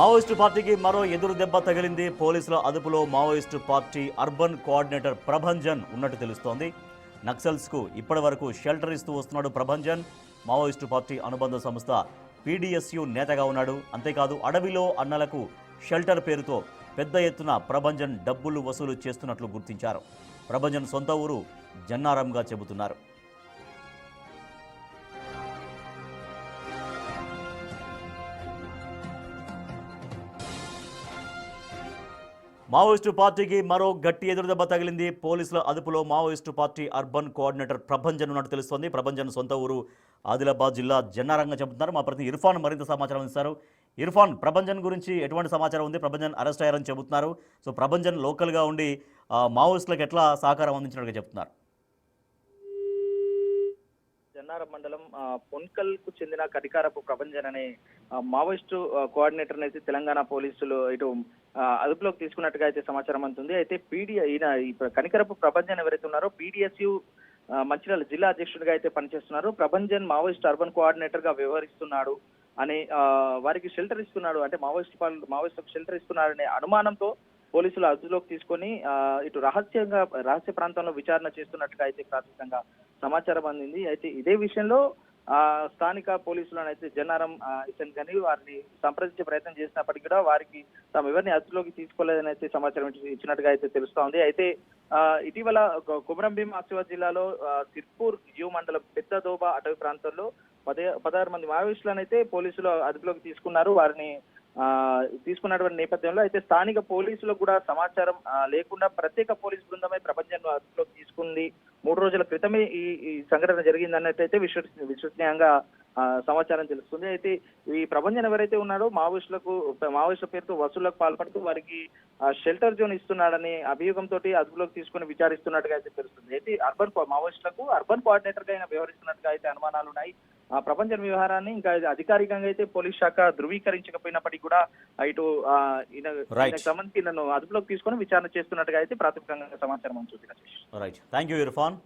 Maoist పార్టీకి మరో ఎదురు దెబ్బ తగిలింది. పోలీసుల అదుపులో Maoist party urban coordinator Prabhanjan ఉన్నట్టు తెలుస్తోంది. నక్సల్స్కు ఇప్పటి వరకు షెల్టర్ ఇస్తూ వస్తున్నాడు ప్రభంజన్. మావోయిస్టు పార్టీ అనుబంధ సంస్థ పీడీఎస్యు నేతగా ఉన్నాడు. అంతేకాదు అడవిలో అన్నలకు షెల్టర్ పేరుతో పెద్ద ఎత్తున ప్రభంజన్ డబ్బులు వసూలు చేస్తున్నట్లు గుర్తించారు. ప్రభంజన్ సొంత ఊరు జన్నారంగా చెబుతున్నారు. మావోయిస్టు పార్టీకి మరో గట్టి ఎదురుదెబ్బ తగిలింది. పోలీసుల అదుపులో Maoist party urban coordinator Prabhanjan ఉన్నట్టు తెలుస్తోంది. ప్రభంజన్ సొంత ఊరు ఆదిలాబాద్ జిల్లా జన్నారంగా చెబుతున్నారు. మా ప్రతినిధి ఇర్ఫాన్ మరింత సమాచారం ఇస్తారు. ఇర్ఫాన్, ప్రభంజన్ గురించి ఎటువంటి సమాచారం ఉంది? ప్రభంజన్ అరెస్ట్ అయ్యారని చెబుతున్నారు. సో ప్రభంజన్ లోకల్గా ఉండి మావోయిస్టులకు ఎట్లా సహకారం అందించినట్టుగా చెప్తున్నారు? జన్నారం మండలం పొన్కల్ కు చెందిన కడికారపు ప్రభంజన్ అనే మావోయిస్టు కోఆర్డినేటర్ అయితే తెలంగాణ పోలీసులు ఇటు అదుపులోకి తీసుకున్నట్టుగా అయితే సమాచారం అందుతుంది. అయితే కనికరపు ప్రభంజన్ ఎవరైతే ఉన్నారో పీడీఎస్యు మంచిర్యాల జిల్లా అధ్యక్షుడిగా అయితే పనిచేస్తున్నారు. ప్రభంజన్ మావోయిస్ట్ అర్బన్ కోఆర్డినేటర్ గా వ్యవహరిస్తున్నాడు అని వారికి షెల్టర్ ఇస్తున్నాడు, అంటే మావోయిస్టులకు షెల్టర్ ఇస్తున్నాడు అనే అనుమానంతో పోలీసులు అదుపులోకి తీసుకొని ఇటు రహస్య ప్రాంతంలో విచారణ చేస్తున్నట్టుగా అయితే ప్రాథమికంగా సమాచారం అందింది. అయితే ఇదే విషయంలో స్థానిక పోలీసులను అయితే జన్నారం ఇతను కానీ వారిని సంప్రదించే ప్రయత్నం చేసినప్పటికీ కూడా వారికి తాము ఎవరిని అదుపులోకి తీసుకోలేదని అయితే సమాచారం ఇచ్చినట్టుగా అయితే తెలుస్తా ఉంది. అయితే ఇటీవల కొమరంభీం ఆసిఫాబాద్ జిల్లాలో సిర్పూర్ యు మండలం పెద్దదోబ అటవీ ప్రాంతంలో 16 మంది మావోయిస్టులను అయితే పోలీసులు అదుపులోకి తీసుకున్నారు. వారిని తీసుకున్నటువంటి నేపథ్యంలో అయితే స్థానిక పోలీసులకు కూడా సమాచారం లేకుండా ప్రత్యేక పోలీస్ బృందమే ప్రభంజన్ అదుపులోకి తీసుకుంది. 3 రోజుల క్రితమే ఈ సంఘటన జరిగిందన్నట్టయితే విశ్వసనీయంగా సమాచారం తెలుస్తుంది. అయితే ఈ ప్రభంజన్ ఎవరైతే ఉన్నాడో మావోయిస్టుల పేరుతో వసూళ్లకు పాల్పడుతూ వారికి షెల్టర్ జోన్ ఇస్తున్నాడని అభియోగంతో అదుపులోకి తీసుకుని విచారిస్తున్నట్టుగా అయితే తెలుస్తుంది. అయితే మావోయిస్టులకు అర్బన్ కోఆర్డినేటర్ గా వ్యవహరిస్తున్నట్టుగా అయితే అనుమానాలు ఉన్నాయి. ప్రభంజన్ వ్యవహారాన్ని ఇంకా అధికారికంగా అయితే పోలీస్ శాఖ ధృవీకరించకపోయినప్పటికీ కూడా ఇటు సంబంధించి నన్ను అదుపులోకి తీసుకొని విచారణ చేస్తున్నట్టుగా అయితే ప్రాథమికంగా సమాచారం అందుతుంది. Right, thank you Irfan.